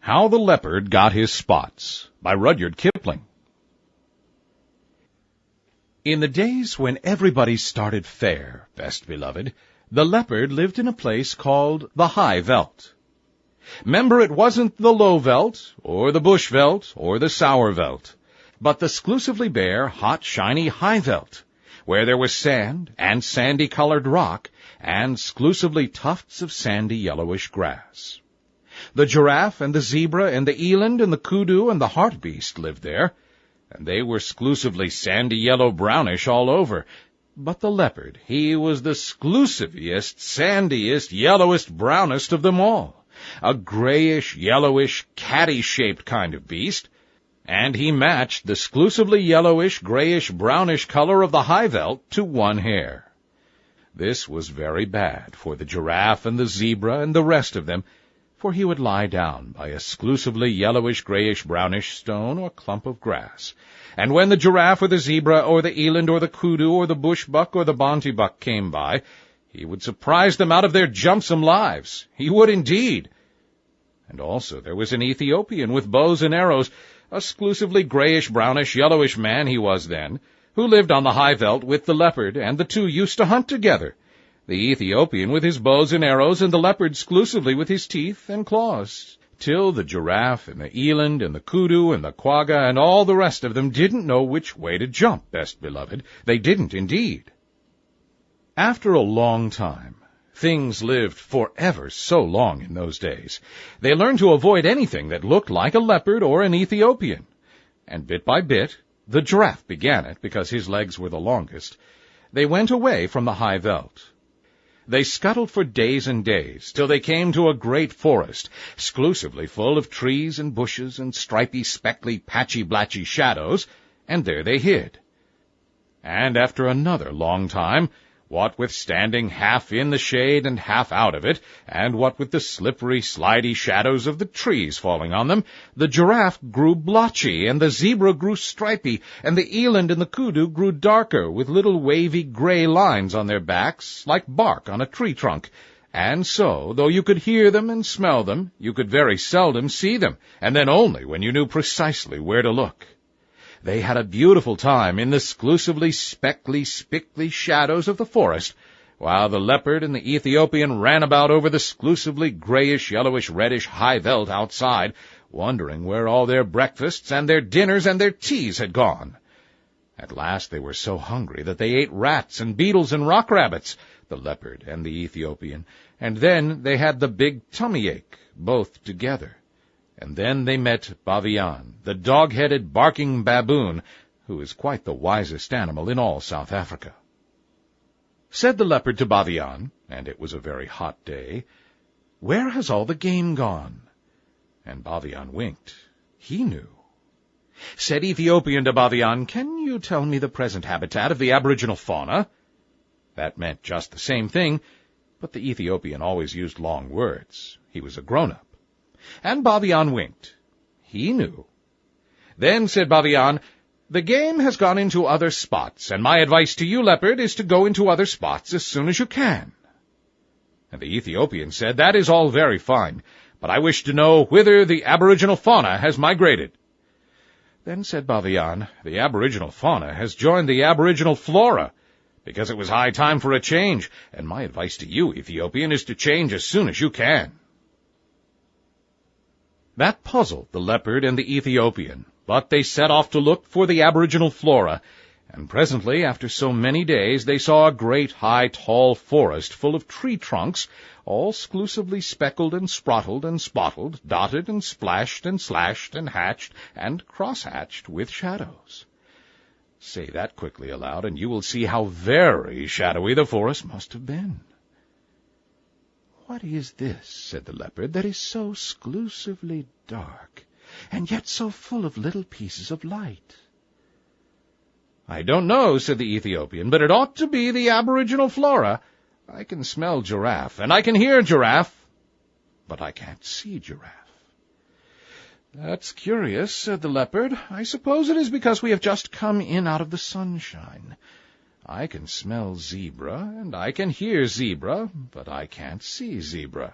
How the Leopard Got His Spots by Rudyard Kipling. In the days when everybody started fair, best beloved, the leopard lived in a place called the High Veld. 'Member, it wasn't the Low Veld, or the Bush Veld, or the Sour Veld, but the exclusively bare, hot, shiny High Veld, where there was sand and sandy-colored rock and exclusively tufts of sandy yellowish grass. The giraffe and the zebra and the eland and the kudu and the hartebeest lived there, and they were exclusively sandy yellow-brownish all over. But the leopard, he was the exclusiviest, sandiest, yellowest, brownest of them all, a grayish, yellowish, catty-shaped kind of beast, and he matched the exclusively yellowish, grayish, brownish color of the High Veld to one hair. This was very bad for the giraffe and the zebra and the rest of them, for he would lie down by a exclusively yellowish, grayish, brownish stone or clump of grass, and when the giraffe or the zebra or the eland or the kudu or the bush buck or the bonty buck came by, he would surprise them out of their jumpsome lives. He would indeed. And also there was an Ethiopian with bows and arrows, a exclusively grayish, brownish, yellowish man he was then, who lived on the High Veld with the leopard, and the two used to hunt together, the Ethiopian with his bows and arrows, and the leopard exclusively with his teeth and claws, till the giraffe and the eland and the kudu and the quagga and all the rest of them didn't know which way to jump, best beloved. They didn't indeed. After a long time, things lived forever so long in those days, they learned to avoid anything that looked like a leopard or an Ethiopian. And bit by bit, the giraffe began it because his legs were the longest. They went away from the High Veld. They scuttled for days and days, till they came to a great forest, exclusively full of trees and bushes and stripy, speckly, patchy-blatchy shadows, and there they hid. And after another long time, what with standing half in the shade and half out of it, and what with the slippery, slidey shadows of the trees falling on them, the giraffe grew blotchy, and the zebra grew stripy, and the eland and the kudu grew darker, with little wavy gray lines on their backs, like bark on a tree trunk. And so, though you could hear them and smell them, you could very seldom see them, and then only when you knew precisely where to look. They had a beautiful time in the exclusively speckly, spickly shadows of the forest, while the leopard and the Ethiopian ran about over the exclusively grayish, yellowish, reddish High Veld outside, wondering where all their breakfasts and their dinners and their teas had gone. At last they were so hungry that they ate rats and beetles and rock rabbits, the leopard and the Ethiopian, and then they had the big tummy ache, both together. And then they met Bavian, the dog-headed, barking baboon, who is quite the wisest animal in all South Africa. Said the leopard to Bavian, and it was a very hot day, "Where has all the game gone?" And Bavian winked. He knew. Said Ethiopian to Bavian, "Can you tell me the present habitat of the aboriginal fauna?" That meant just the same thing, but the Ethiopian always used long words. He was a grown-up. And Bavian winked. He knew. Then said Bavian, "The game has gone into other spots, and my advice to you, leopard, is to go into other spots as soon as you can." And the Ethiopian said, "That is all very fine, but I wish to know whither the aboriginal fauna has migrated." Then said Bavian, "The aboriginal fauna has joined the aboriginal flora, because it was high time for a change, and my advice to you, Ethiopian, is to change as soon as you can." That puzzled the leopard and the Ethiopian, but they set off to look for the aboriginal flora, and presently, after so many days, they saw a great, high, tall forest full of tree trunks, all exclusively speckled and sprottled and spottled, dotted and splashed and slashed and hatched and cross-hatched with shadows. Say that quickly aloud, and you will see how very shadowy the forest must have been. "What is this," said the leopard, "that is so exclusively dark, and yet so full of little pieces of light?" "I don't know," said the Ethiopian, "but it ought to be the aboriginal flora. I can smell giraffe, and I can hear giraffe, but I can't see giraffe." "That's curious," said the leopard. "I suppose it is because we have just come in out of the sunshine. I can smell zebra, and I can hear zebra, but I can't see zebra."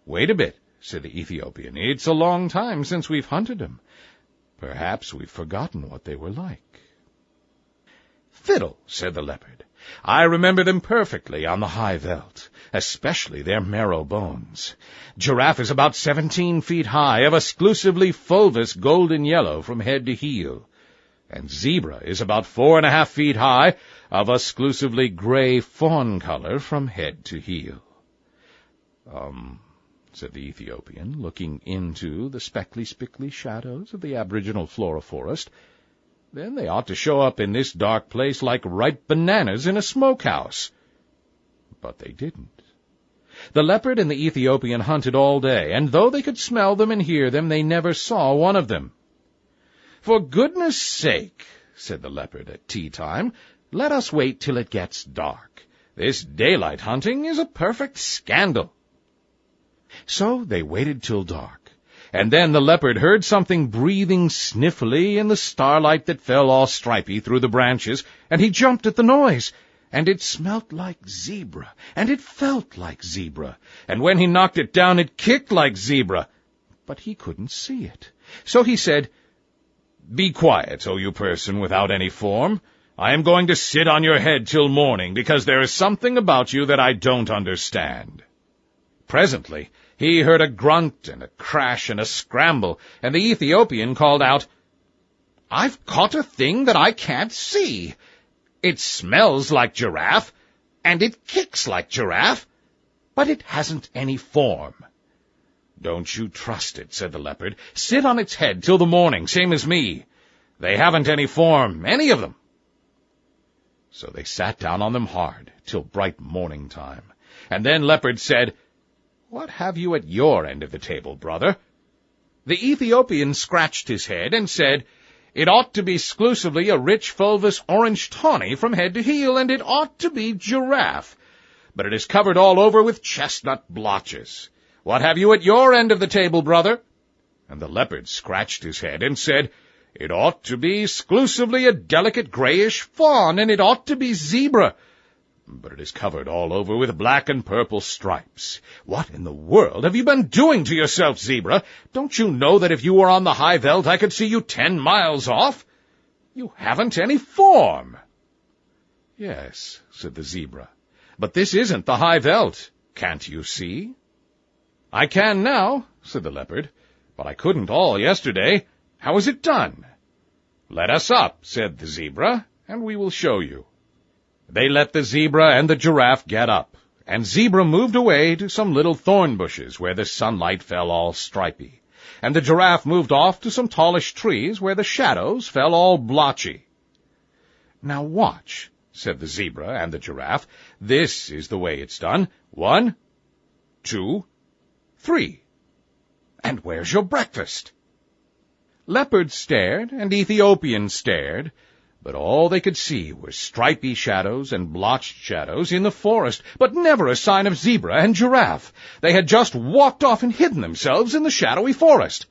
"Wait a bit," said the Ethiopian. "It's a long time since we've hunted 'em. Perhaps we've forgotten what they were like." "Fiddle," said the leopard. "I remember them perfectly on the high veldt, especially their marrow bones. Giraffe is about 17 feet high, of exclusively fulvous golden yellow from head to heel, and zebra is about 4.5 feet high, of exclusively gray fawn color from head to heel." Said the Ethiopian, looking into the speckly-spickly shadows of the aboriginal flora forest. "Then they ought to show up in this dark place like ripe bananas in a smokehouse." But they didn't. The leopard and the Ethiopian hunted all day, and though they could smell them and hear them, they never saw one of them. "For goodness' sake," said the leopard at tea-time, "let us wait till it gets dark. This daylight hunting is a perfect scandal." So they waited till dark, and then the leopard heard something breathing sniffily in the starlight that fell all stripy through the branches, and he jumped at the noise, and it smelt like zebra, and it felt like zebra, and when he knocked it down it kicked like zebra, but he couldn't see it. So he said, "Be quiet, O you person without any form. I am going to sit on your head till morning, because there is something about you that I don't understand." Presently he heard a grunt and a crash and a scramble, and the Ethiopian called out, "I've caught a thing that I can't see. It smells like giraffe, and it kicks like giraffe, but it hasn't any form." "Don't you trust it," said the leopard. "Sit on its head till the morning, same as me. They haven't any form, any of them." So they sat down on them hard till bright morning time, and then Leopard said, "What have you at your end of the table, brother?" The Ethiopian scratched his head and said, "It ought to be exclusively a rich fulvous orange tawny from head to heel, and it ought to be giraffe, but it is covered all over with chestnut blotches. What have you at your end of the table, brother?" And the leopard scratched his head and said, "It ought to be exclusively a delicate grayish fawn, and it ought to be zebra, but it is covered all over with black and purple stripes. What in the world have you been doing to yourself, zebra? Don't you know that if you were on the high veldt I could see you 10 miles off? You haven't any form." "Yes," said the zebra, "but this isn't the high veldt. Can't you see?" "I can now," said the leopard, "but I couldn't all yesterday. How is it done?" "Let us up," said the zebra, "and we will show you." They let the zebra and the giraffe get up, and Zebra moved away to some little thorn bushes where the sunlight fell all stripy, and the giraffe moved off to some tallish trees where the shadows fell all blotchy. "Now watch," said the zebra and the giraffe. "This is the way it's done. 1, 2, 3. And where's your breakfast?" Leopard stared, and Ethiopian stared, but all they could see were stripy shadows and blotched shadows in the forest, but never a sign of zebra and giraffe. They had just walked off and hidden themselves in the shadowy forest.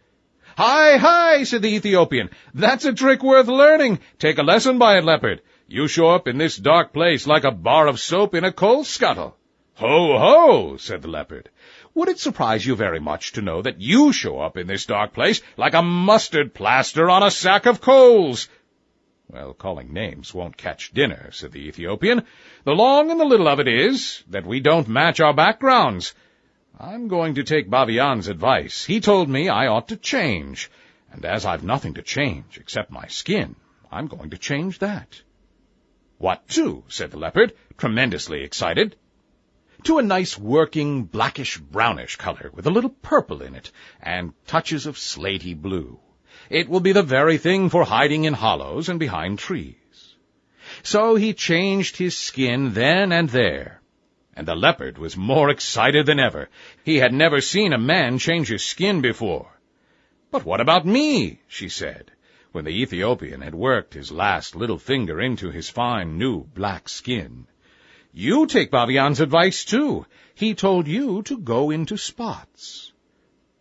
"Hi, hi," said the Ethiopian. "That's a trick worth learning. Take a lesson by it, leopard. You show up in this dark place like a bar of soap in a coal scuttle." "Ho, ho," said the leopard. "Would it surprise you very much to know that you show up in this dark place like a mustard plaster on a sack of coals?" "Well, calling names won't catch dinner," said the Ethiopian. "The long and the little of it is that we don't match our backgrounds. I'm going to take Bavian's advice. He told me I ought to change, and as I've nothing to change except my skin, I'm going to change that." "What to?" said the leopard, tremendously excited. "To a nice working blackish-brownish color with a little purple in it and touches of slaty blue. It will be the very thing for hiding in hollows and behind trees." So he changed his skin then and there, and the leopard was more excited than ever. He had never seen a man change his skin before. "But what about me?" she said, when the Ethiopian had worked his last little finger into his fine new black skin. "You take Bavian's advice, too. He told you to go into spots."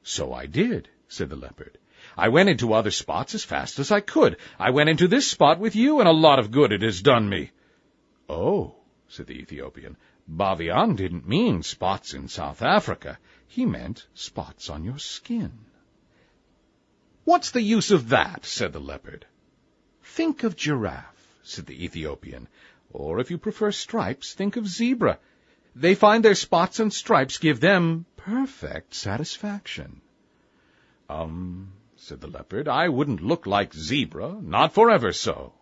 "So I did," said the leopard. "I went into other spots as fast as I could. I went into this spot with you, and a lot of good it has done me." "Oh," said the Ethiopian, "Bavian didn't mean spots in South Africa. He meant spots on your skin. "What's the use of that?" said the leopard. "Think of giraffe," said the Ethiopian. "Or if you prefer stripes, think of zebra. They find their spots and stripes give them perfect satisfaction." Said the leopard, "I wouldn't look like zebra, not for ever so."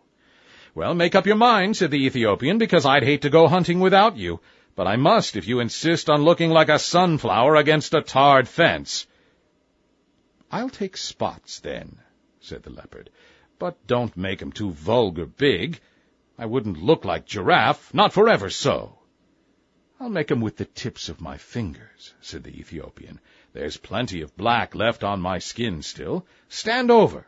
"Well, make up your mind," said the Ethiopian, "because I'd hate to go hunting without you. But I must if you insist on looking like a sunflower against a tarred fence." "I'll take spots, then," said the leopard. "But don't make 'em too vulgar big. I wouldn't look like giraffe, not for ever so." "I'll make 'em with the tips of my fingers," said the Ethiopian. "There's plenty of black left on my skin still. Stand over."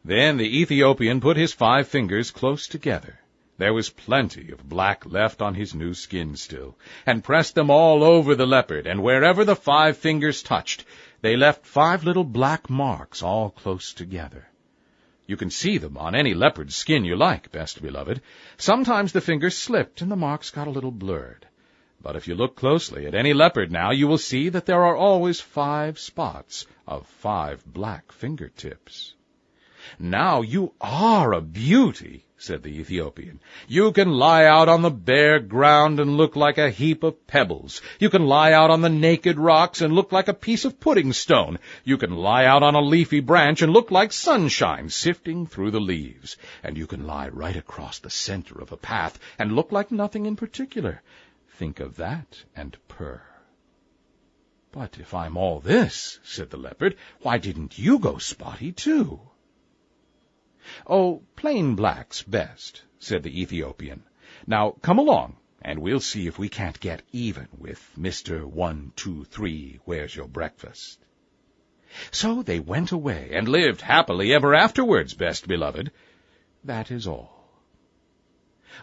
Then the Ethiopian put his 5 fingers close together. There was plenty of black left on his new skin still, and pressed them all over the leopard, and wherever the 5 fingers touched, they left 5 little black marks all close together. You can see them on any leopard's skin you like, best beloved. Sometimes the fingers slipped and the marks got a little blurred. But if you look closely at any leopard now, you will see that there are always 5 spots of 5 black fingertips. "Now you are a beauty," said the Ethiopian. "You can lie out on the bare ground and look like a heap of pebbles. You can lie out on the naked rocks and look like a piece of pudding stone. You can lie out on a leafy branch and look like sunshine sifting through the leaves. And you can lie right across the center of a path and look like nothing in particular. Think of that and purr." "But if I'm all this," said the leopard, "why didn't you go spotty too?" "Oh, plain black's best," said the Ethiopian. "Now come along, and we'll see if we can't get even with Mr. 123, where's your breakfast?" So they went away and lived happily ever afterwards, best beloved. That is all.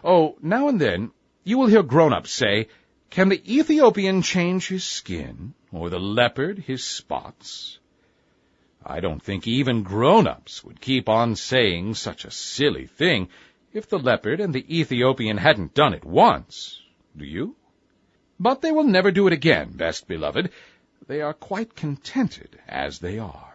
Oh, now and then you will hear grown-ups say, "Can the Ethiopian change his skin, or the leopard his spots?" I don't think even grown-ups would keep on saying such a silly thing if the leopard and the Ethiopian hadn't done it once, do you? But they will never do it again, best beloved. They are quite contented as they are.